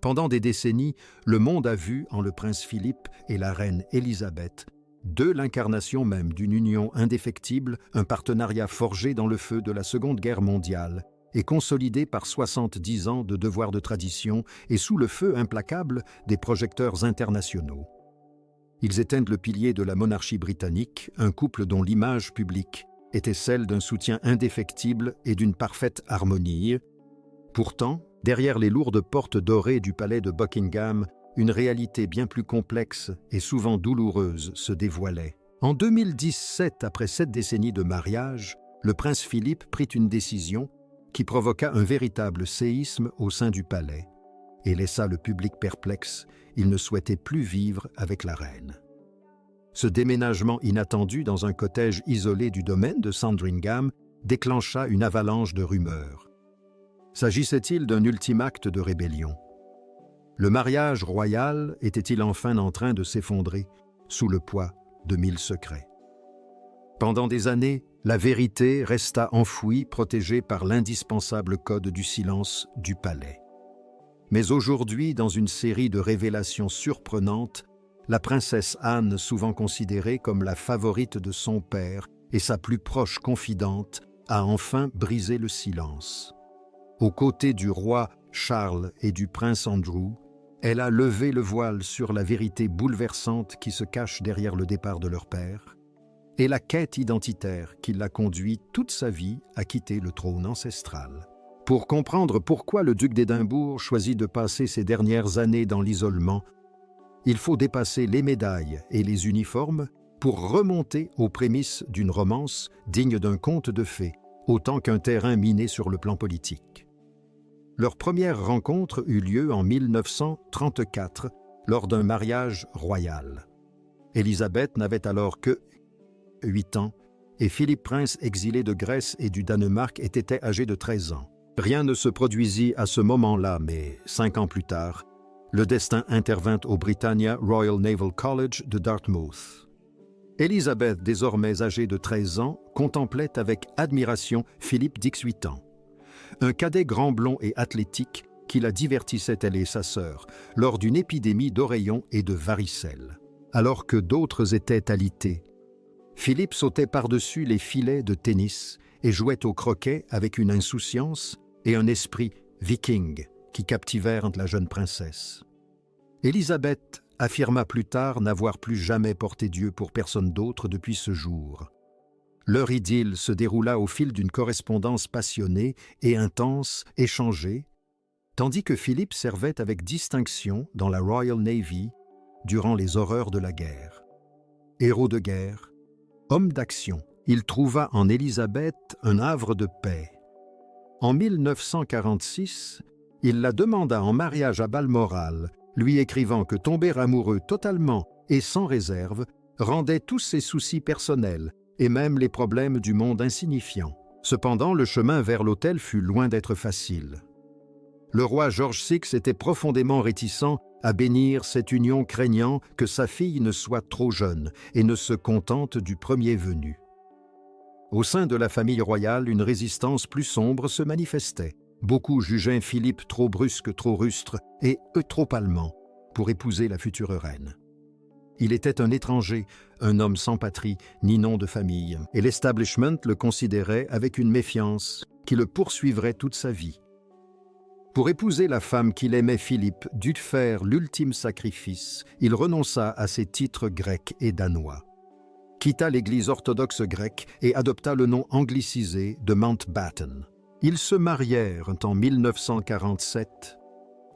Pendant des décennies, le monde a vu en le prince Philippe et la reine Élisabeth l'incarnation même d'une union indéfectible, un partenariat forgé dans le feu de la Seconde Guerre mondiale et consolidé par 70 ans de devoirs de tradition et sous le feu implacable des projecteurs internationaux. Ils éteignent le pilier de la monarchie britannique, un couple dont l'image publique était celle d'un soutien indéfectible et d'une parfaite harmonie. Pourtant, derrière les lourdes portes dorées du palais de Buckingham, une réalité bien plus complexe et souvent douloureuse se dévoilait. En 2017, après 7 décennies de mariage, le prince Philippe prit une décision qui provoqua un véritable séisme au sein du palais et laissa le public perplexe. Il ne souhaitait plus vivre avec la reine. Ce déménagement inattendu dans un cottage isolé du domaine de Sandringham déclencha une avalanche de rumeurs. S'agissait-il d'un ultime acte de rébellion? Le mariage royal était-il enfin en train de s'effondrer sous le poids de 1000 secrets? Pendant des années, la vérité resta enfouie, protégée par l'indispensable code du silence du palais. Mais aujourd'hui, dans une série de révélations surprenantes, la princesse Anne, souvent considérée comme la favorite de son père et sa plus proche confidente, a enfin brisé le silence. Aux côtés du roi Charles et du prince Andrew, elle a levé le voile sur la vérité bouleversante qui se cache derrière le départ de leur père et la quête identitaire qui l'a conduit toute sa vie à quitter le trône ancestral. Pour comprendre pourquoi le duc d'Édimbourg choisit de passer ses dernières années dans l'isolement, il faut dépasser les médailles et les uniformes pour remonter aux prémices d'une romance digne d'un conte de fées, autant qu'un terrain miné sur le plan politique. Leur première rencontre eut lieu en 1934 lors d'un mariage royal. Élisabeth n'avait alors que 8 ans et Philippe prince exilé de Grèce et du Danemark était âgé de 13 ans. Rien ne se produisit à ce moment-là, mais 5 ans plus tard, le destin intervint au Britannia Royal Naval College de Dartmouth. Élisabeth, désormais âgée de 13 ans, contemplait avec admiration Philippe d'18 ans. Un cadet grand blond et athlétique qui la divertissait, elle et sa sœur, lors d'une épidémie d'oreillons et de varicelle. Alors que d'autres étaient alités, Philippe sautait par-dessus les filets de tennis et jouait au croquet avec une insouciance et un esprit viking qui captivèrent la jeune princesse. Élisabeth affirma plus tard n'avoir plus jamais porté d'yeux pour personne d'autre depuis ce jour. Leur idylle se déroula au fil d'une correspondance passionnée et intense échangée, tandis que Philippe servait avec distinction dans la Royal Navy durant les horreurs de la guerre. Héros de guerre, homme d'action, il trouva en Élisabeth un havre de paix. En 1946, il la demanda en mariage à Balmoral, lui écrivant que tomber amoureux totalement et sans réserve rendait tous ses soucis personnels et même les problèmes du monde insignifiants. Cependant, le chemin vers l'autel fut loin d'être facile. Le roi George VI était profondément réticent à bénir cette union, craignant que sa fille ne soit trop jeune et ne se contente du premier venu. Au sein de la famille royale, une résistance plus sombre se manifestait. Beaucoup jugeaient Philippe trop brusque, trop rustre et trop allemand pour épouser la future reine. Il était un étranger, un homme sans patrie ni nom de famille, et l'establishment le considérait avec une méfiance qui le poursuivrait toute sa vie. Pour épouser la femme qu'il aimait, Philippe dut faire l'ultime sacrifice. Il renonça à ses titres grecs et danois, quitta l'Église orthodoxe grecque et adopta le nom anglicisé de Mountbatten. Ils se marièrent en 1947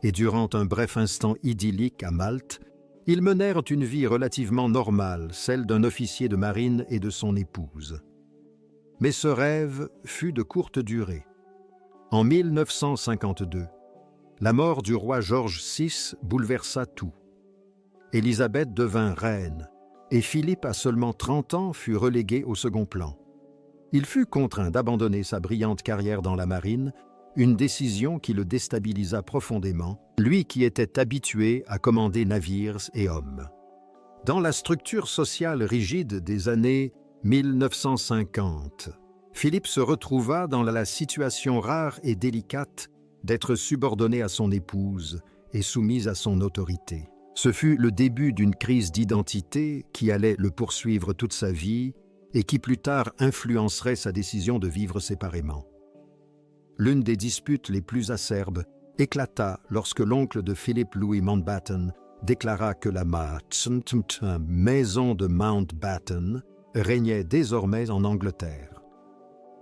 et durant un bref instant idyllique à Malte, ils menèrent une vie relativement normale, celle d'un officier de marine et de son épouse. Mais ce rêve fut de courte durée. En 1952, la mort du roi George VI bouleversa tout. Élisabeth devint reine et Philippe, à seulement 30 ans, fut relégué au second plan. Il fut contraint d'abandonner sa brillante carrière dans la marine, une décision qui le déstabilisa profondément, lui qui était habitué à commander navires et hommes. Dans la structure sociale rigide des années 1950, Philippe se retrouva dans la situation rare et délicate d'être subordonné à son épouse et soumise à son autorité. Ce fut le début d'une crise d'identité qui allait le poursuivre toute sa vie et qui plus tard influencerait sa décision de vivre séparément. L'une des disputes les plus acerbes éclata lorsque l'oncle de Philip Louis Mountbatten déclara que la maison de Mountbatten régnait désormais en Angleterre.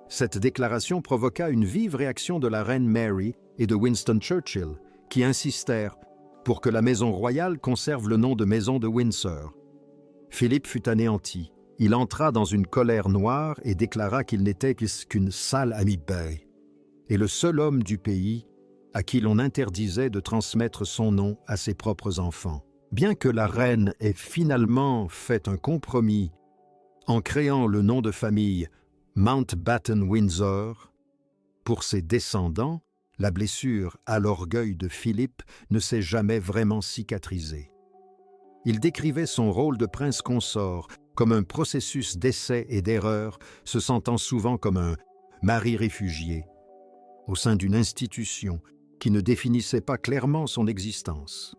Cette déclaration provoqua une vive réaction de la reine Mary et de Winston Churchill, qui insistèrent pour que la maison royale conserve le nom de maison de Windsor. Philippe fut anéanti. Il entra dans une colère noire et déclara qu'il n'était qu'une sale amie-beuille, et le seul homme du pays à qui l'on interdisait de transmettre son nom à ses propres enfants. Bien que la reine ait finalement fait un compromis en créant le nom de famille Mountbatten-Windsor, pour ses descendants, la blessure à l'orgueil de Philippe ne s'est jamais vraiment cicatrisée. Il décrivait son rôle de prince consort comme un processus d'essai et d'erreur, se sentant souvent comme un mari réfugié au sein d'une institution qui ne définissait pas clairement son existence.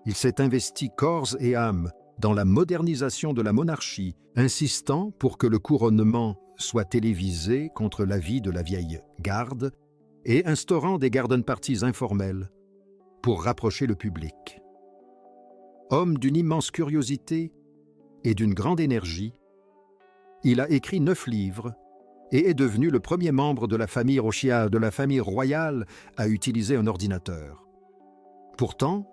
Il s'est investi corps et âme dans la modernisation de la monarchie, insistant pour que le couronnement soit télévisé contre l'avis de la vieille garde et instaurant des garden parties informelles pour rapprocher le public. Homme d'une immense curiosité et d'une grande énergie, il a écrit 9 livres et est devenu le premier membre de la famille royale à utiliser un ordinateur. Pourtant,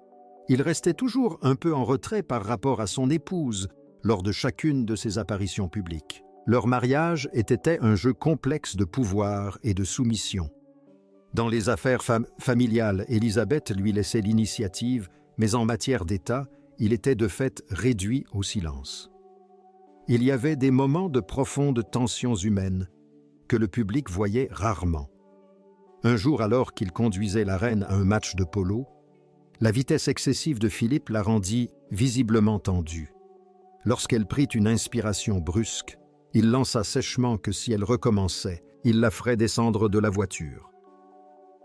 il restait toujours un peu en retrait par rapport à son épouse lors de chacune de ses apparitions publiques. Leur mariage était un jeu complexe de pouvoir et de soumission. Dans les affaires familiales, Élisabeth lui laissait l'initiative, mais en matière d'État, il était de fait réduit au silence. Il y avait des moments de profondes tensions humaines que le public voyait rarement. Un jour, alors qu'il conduisait la reine à un match de polo, la vitesse excessive de Philippe la rendit visiblement tendue. Lorsqu'elle prit une inspiration brusque, il lança sèchement que si elle recommençait, il la ferait descendre de la voiture.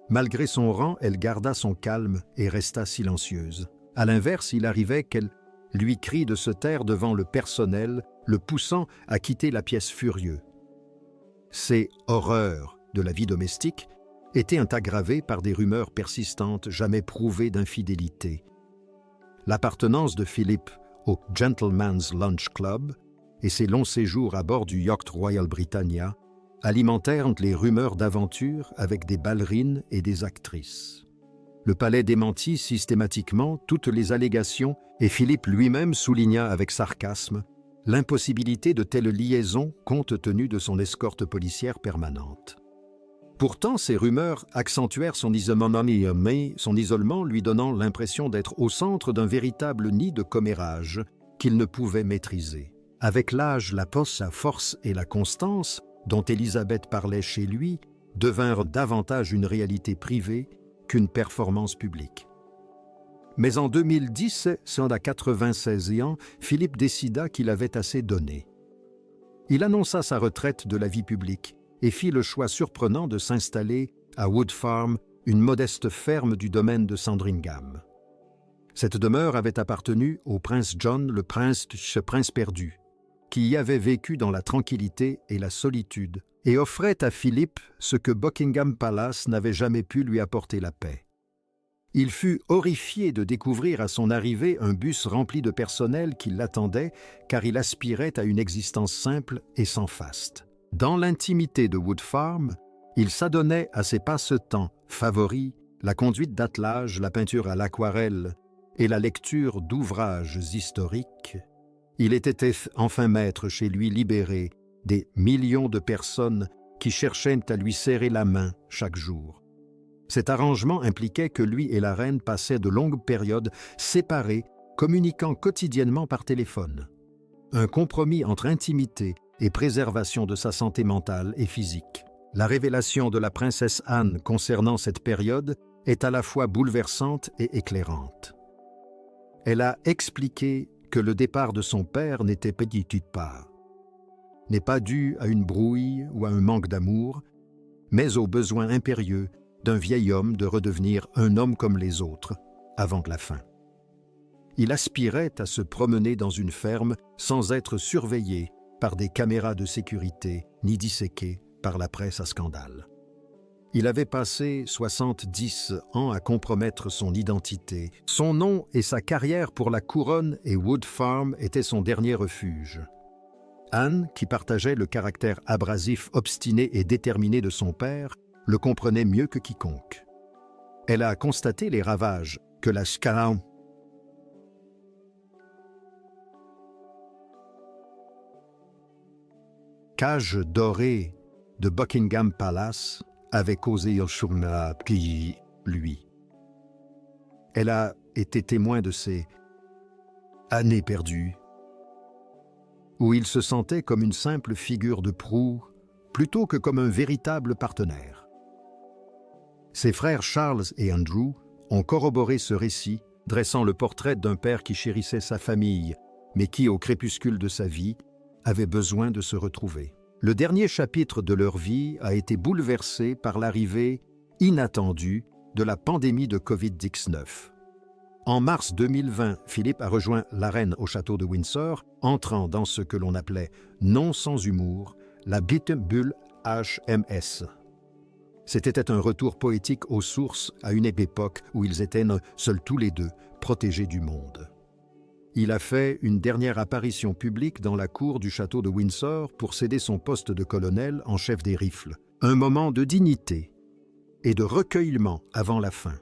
Malgré son rang, elle garda son calme et resta silencieuse. À l'inverse, il arrivait qu'elle lui crie de se taire devant le personnel, le poussant à quitter la pièce furieux. Ces horreurs de la vie domestique étaient aggravées par des rumeurs persistantes jamais prouvées d'infidélité. L'appartenance de Philippe au Gentleman's Lunch Club et ses longs séjours à bord du yacht Royal Britannia alimentèrent les rumeurs d'aventure avec des ballerines et des actrices. Le palais démentit systématiquement toutes les allégations et Philippe lui-même souligna avec sarcasme l'impossibilité de telles liaisons compte tenu de son escorte policière permanente. Pourtant, ces rumeurs accentuèrent son isolement, lui donnant l'impression d'être au centre d'un véritable nid de commérages qu'il ne pouvait maîtriser. Avec l'âge, la force et la constance dont Élisabeth parlait chez lui devinrent davantage une réalité privée qu'une performance publique. Mais en 2010, à 96 ans, Philippe décida qu'il avait assez donné. Il annonça sa retraite de la vie publique et fit le choix surprenant de s'installer à Wood Farm, une modeste ferme du domaine de Sandringham. Cette demeure avait appartenu au prince John, le prince perdu, qui y avait vécu dans la tranquillité et la solitude, et offrait à Philippe ce que Buckingham Palace n'avait jamais pu lui apporter, la paix. Il fut horrifié de découvrir à son arrivée un bus rempli de personnel qui l'attendait car il aspirait à une existence simple et sans faste. Dans l'intimité de Wood Farm, il s'adonnait à ses passe-temps favoris, la conduite d'attelage, la peinture à l'aquarelle et la lecture d'ouvrages historiques. Il était enfin maître chez lui, libéré des millions de personnes qui cherchaient à lui serrer la main chaque jour. Cet arrangement impliquait que lui et la reine passaient de longues périodes séparés, communiquant quotidiennement par téléphone. Un compromis entre intimité et préservation de sa santé mentale et physique. La révélation de la princesse Anne concernant cette période est à la fois bouleversante et éclairante. Elle a expliqué que le départ de son père n'est pas dû à une brouille ou à un manque d'amour, mais au besoin impérieux d'un vieil homme de redevenir un homme comme les autres, avant la fin. Il aspirait à se promener dans une ferme sans être surveillé par des caméras de sécurité ni disséqué par la presse à scandale. Il avait passé 70 ans à compromettre son identité. Son nom et sa carrière pour la couronne et Wood Farm étaient son dernier refuge. Anne, qui partageait le caractère abrasif, obstiné et déterminé de son père, le comprenait mieux que quiconque. Elle a constaté les ravages que la cage dorée de Buckingham Palace avait causé sur lui. Elle a été témoin de ces années perdues, où il se sentait comme une simple figure de proue plutôt que comme un véritable partenaire. Ses frères Charles et Andrew ont corroboré ce récit, dressant le portrait d'un père qui chérissait sa famille, mais qui, au crépuscule de sa vie, avait besoin de se retrouver. Le dernier chapitre de leur vie a été bouleversé par l'arrivée inattendue de la pandémie de Covid-19. En mars 2020, Philippe a rejoint la reine au château de Windsor, entrant dans ce que l'on appelait, non sans humour, la Bulle HMS. C'était un retour poétique aux sources à une époque où ils étaient seuls tous les deux, protégés du monde. Il a fait une dernière apparition publique dans la cour du château de Windsor pour céder son poste de colonel en chef des rifles. Un moment de dignité et de recueillement avant la fin.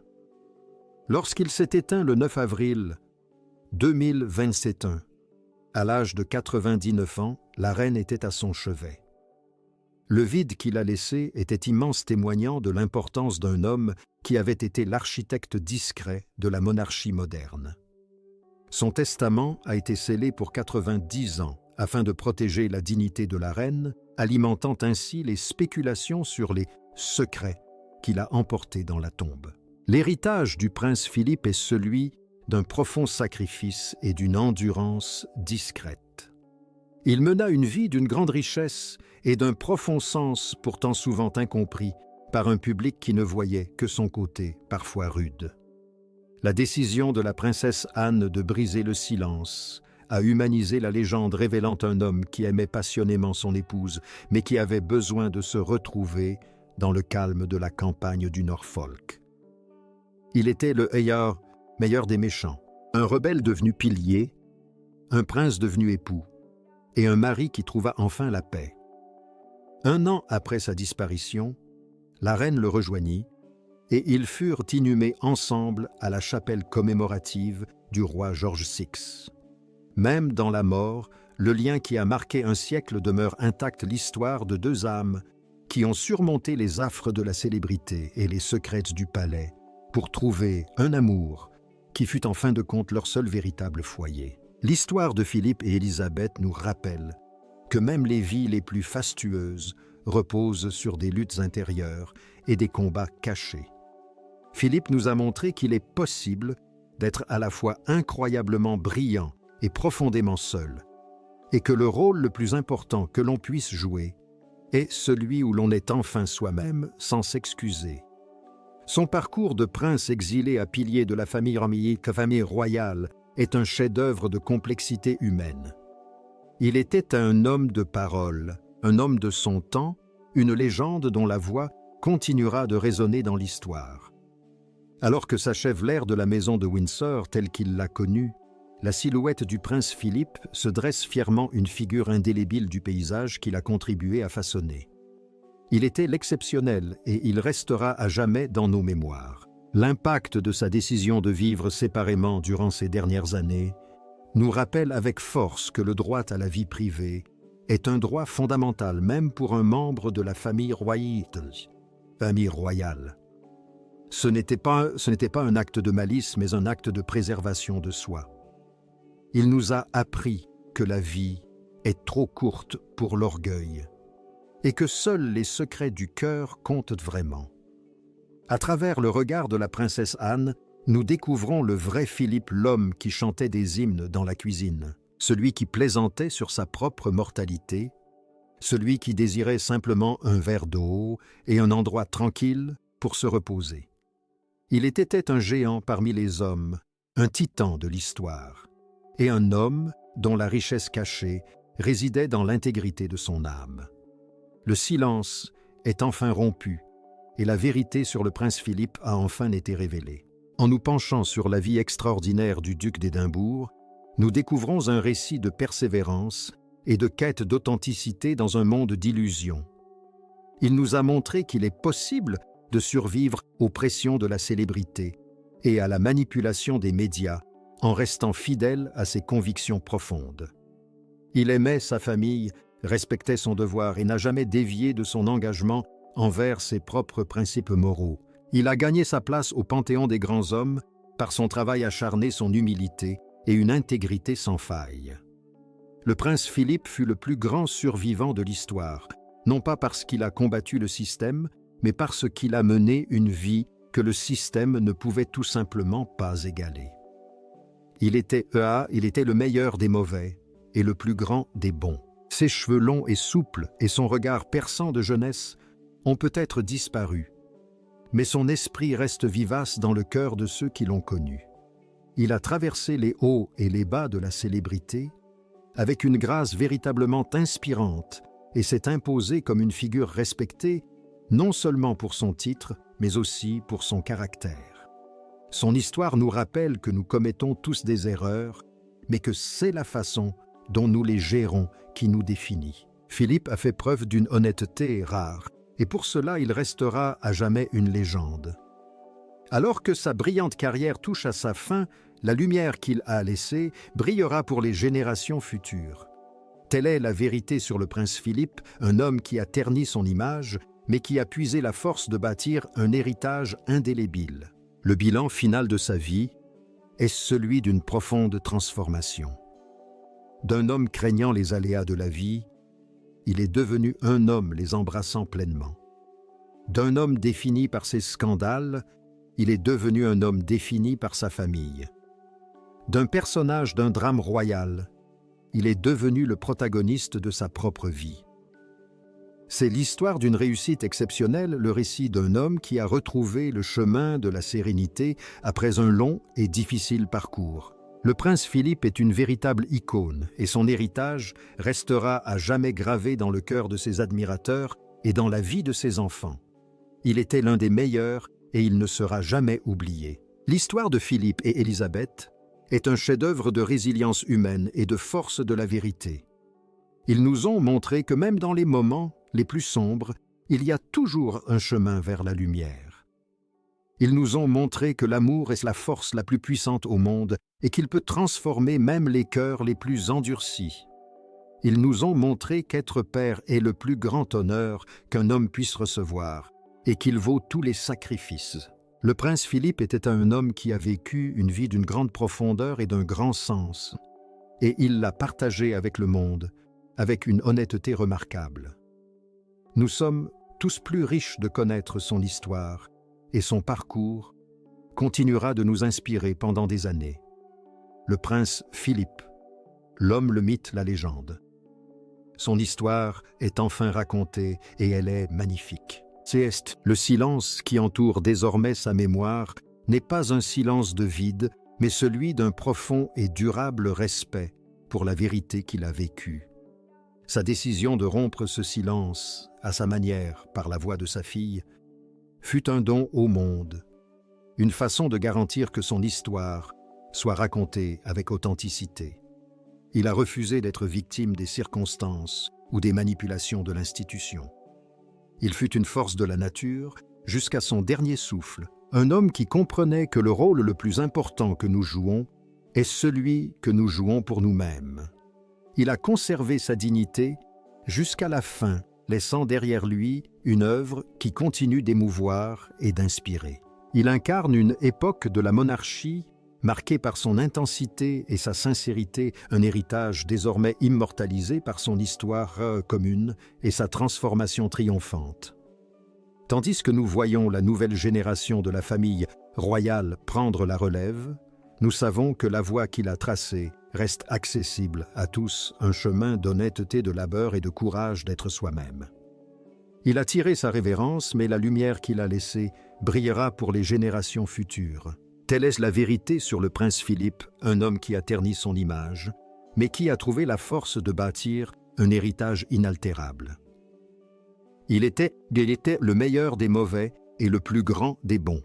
Lorsqu'il s'est éteint le 9 avril 2027, à l'âge de 99 ans, la reine était à son chevet. Le vide qu'il a laissé était immense, témoignant de l'importance d'un homme qui avait été l'architecte discret de la monarchie moderne. Son testament a été scellé pour 90 ans afin de protéger la dignité de la reine, alimentant ainsi les spéculations sur les secrets qu'il a emportés dans la tombe. L'héritage du prince Philippe est celui d'un profond sacrifice et d'une endurance discrète. Il mena une vie d'une grande richesse et d'un profond sens pourtant souvent incompris par un public qui ne voyait que son côté parfois rude. La décision de la princesse Anne de briser le silence a humanisé la légende révélant un homme qui aimait passionnément son épouse, mais qui avait besoin de se retrouver dans le calme de la campagne du Norfolk. Il était le meilleur des méchants, un rebelle devenu pilier, un prince devenu époux, et un mari qui trouva enfin la paix. 1 an après sa disparition, la reine le rejoignit, et ils furent inhumés ensemble à la chapelle commémorative du roi George VI. Même dans la mort, le lien qui a marqué un siècle demeure intact, l'histoire de 2 âmes qui ont surmonté les affres de la célébrité et les secrets du palais pour trouver un amour qui fut en fin de compte leur seul véritable foyer. L'histoire de Philippe et Élisabeth nous rappelle que même les vies les plus fastueuses reposent sur des luttes intérieures et des combats cachés. Philippe nous a montré qu'il est possible d'être à la fois incroyablement brillant et profondément seul, et que le rôle le plus important que l'on puisse jouer est celui où l'on est enfin soi-même sans s'excuser. Son parcours de prince exilé à pilier de la famille royale est un chef-d'œuvre de complexité humaine. Il était un homme de parole, un homme de son temps, une légende dont la voix continuera de résonner dans l'histoire. Alors que s'achève l'ère de la maison de Windsor telle qu'il l'a connue, la silhouette du prince Philippe se dresse fièrement, une figure indélébile du paysage qu'il a contribué à façonner. Il était l'exceptionnel et il restera à jamais dans nos mémoires. L'impact de sa décision de vivre séparément durant ces dernières années nous rappelle avec force que le droit à la vie privée est un droit fondamental même pour un membre de la famille royale. Ce n'était pas un acte de malice, mais un acte de préservation de soi. Il nous a appris que la vie est trop courte pour l'orgueil et que seuls les secrets du cœur comptent vraiment. À travers le regard de la princesse Anne, nous découvrons le vrai Philippe, l'homme qui chantait des hymnes dans la cuisine, celui qui plaisantait sur sa propre mortalité, celui qui désirait simplement un verre d'eau et un endroit tranquille pour se reposer. Il était un géant parmi les hommes, un titan de l'histoire, et un homme dont la richesse cachée résidait dans l'intégrité de son âme. Le silence est enfin rompu, et la vérité sur le prince Philippe a enfin été révélée. En nous penchant sur la vie extraordinaire du duc d'Édimbourg, nous découvrons un récit de persévérance et de quête d'authenticité dans un monde d'illusions. Il nous a montré qu'il est possible de survivre aux pressions de la célébrité et à la manipulation des médias en restant fidèle à ses convictions profondes. Il aimait sa famille, respectait son devoir et n'a jamais dévié de son engagement envers ses propres principes moraux. Il a gagné sa place au panthéon des grands hommes par son travail acharné, son humilité et une intégrité sans faille. Le prince Philippe fut le plus grand survivant de l'histoire, non pas parce qu'il a combattu le système, mais parce qu'il a mené une vie que le système ne pouvait tout simplement pas égaler. Il était le meilleur des mauvais et le plus grand des bons. Ses cheveux longs et souples et son regard perçant de jeunesse ont peut-être disparu, mais son esprit reste vivace dans le cœur de ceux qui l'ont connu. Il a traversé les hauts et les bas de la célébrité avec une grâce véritablement inspirante et s'est imposé comme une figure respectée non seulement pour son titre, mais aussi pour son caractère. Son histoire nous rappelle que nous commettons tous des erreurs, mais que c'est la façon dont nous les gérons qui nous définit. Philippe a fait preuve d'une honnêteté rare, et pour cela il restera à jamais une légende. Alors que sa brillante carrière touche à sa fin, la lumière qu'il a laissée brillera pour les générations futures. Telle est la vérité sur le prince Philippe, un homme qui a terni son image, mais qui a puisé la force de bâtir un héritage indélébile. Le bilan final de sa vie est celui d'une profonde transformation. D'un homme craignant les aléas de la vie, il est devenu un homme les embrassant pleinement. D'un homme défini par ses scandales, il est devenu un homme défini par sa famille. D'un personnage d'un drame royal, il est devenu le protagoniste de sa propre vie. C'est l'histoire d'une réussite exceptionnelle, le récit d'un homme qui a retrouvé le chemin de la sérénité après un long et difficile parcours. Le prince Philippe est une véritable icône et son héritage restera à jamais gravé dans le cœur de ses admirateurs et dans la vie de ses enfants. Il était l'un des meilleurs et il ne sera jamais oublié. L'histoire de Philippe et Élisabeth est un chef-d'œuvre de résilience humaine et de force de la vérité. Ils nous ont montré que même dans les moments les plus sombres, il y a toujours un chemin vers la lumière. Ils nous ont montré que l'amour est la force la plus puissante au monde et qu'il peut transformer même les cœurs les plus endurcis. Ils nous ont montré qu'être père est le plus grand honneur qu'un homme puisse recevoir et qu'il vaut tous les sacrifices. Le prince Philippe était un homme qui a vécu une vie d'une grande profondeur et d'un grand sens, et il l'a partagée avec le monde, avec une honnêteté remarquable. Nous sommes tous plus riches de connaître son histoire, et son parcours continuera de nous inspirer pendant des années. Le prince Philippe, l'homme, le mythe, la légende. Son histoire est enfin racontée et elle est magnifique. C'est le silence qui entoure désormais sa mémoire n'est pas un silence de vide, mais celui d'un profond et durable respect pour la vérité qu'il a vécue. Sa décision de rompre ce silence, à sa manière, par la voix de sa fille, fut un don au monde, une façon de garantir que son histoire soit racontée avec authenticité. Il a refusé d'être victime des circonstances ou des manipulations de l'institution. Il fut une force de la nature jusqu'à son dernier souffle, un homme qui comprenait que le rôle le plus important que nous jouons est celui que nous jouons pour nous-mêmes. Il a conservé sa dignité jusqu'à la fin, laissant derrière lui une œuvre qui continue d'émouvoir et d'inspirer. Il incarne une époque de la monarchie marquée par son intensité et sa sincérité, un héritage désormais immortalisé par son histoire commune et sa transformation triomphante. Tandis que nous voyons la nouvelle génération de la famille royale prendre la relève, nous savons que la voie qu'il a tracée reste accessible à tous, un chemin d'honnêteté, de labeur et de courage d'être soi-même. Il a tiré sa révérence, mais la lumière qu'il a laissée brillera pour les générations futures. Telle est la vérité sur le prince Philippe, un homme qui a terni son image, mais qui a trouvé la force de bâtir un héritage inaltérable. Il était le meilleur des mauvais et le plus grand des bons.